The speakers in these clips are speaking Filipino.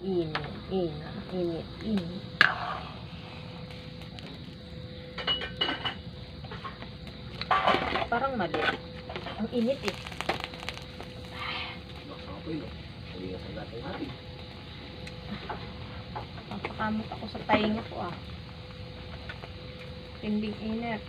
Init. Parang mali. Ang init eh. Papakamot ako sa tainga ko ah. Tinding init.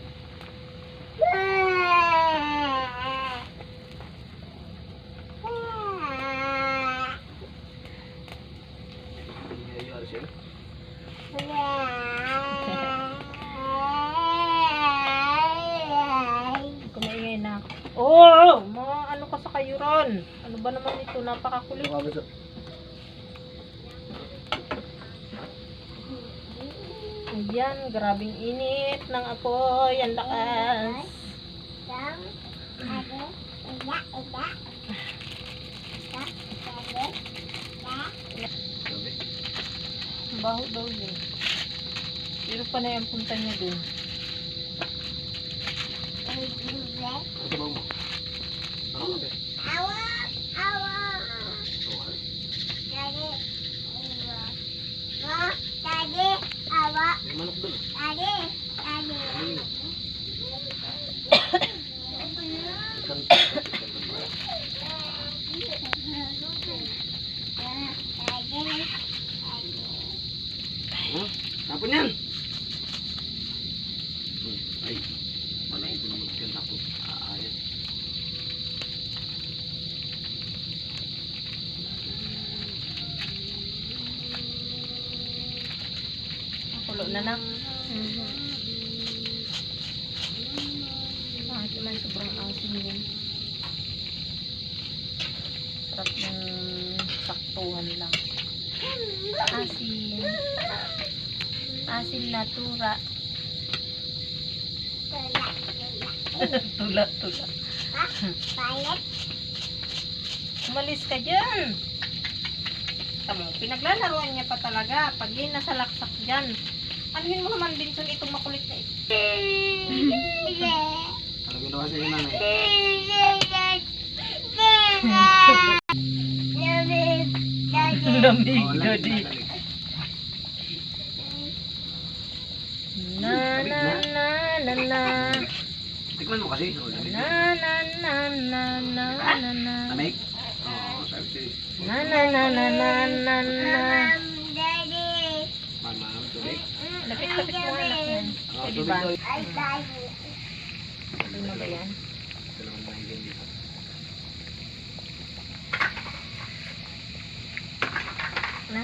Kumaingay na. Oh! Mga ano ka sa kayuran? Ano ba naman ito? Napakakulit. Ayan, grabing init ng apoy. Ang lakas. Baho daw yun. Pero pa na yung punta niya dun. Manok doon. Tapon yan. Ay, wala ito naman siya tapos. Ayan. Kulo na na. Bakit naman sobrang asin yun. Sarap ng saktuhan lang. Asin. Asin na tura. Tula. Umalis ka dyan. Tama, pinaglalaruan niya pa talaga. Pag yun nasa laksak dyan. Anuhin mo naman din itong makulit na ito. Ano ginawa sa inyo nanay? Lamig, daddy. Na. Tikman mo kasi. Na. Lamig? Oo, sabi siya. Na. Mama, tubig. Lapit-lapit mo anak yan. Pwede ba? Pwede mo ba yan? Na.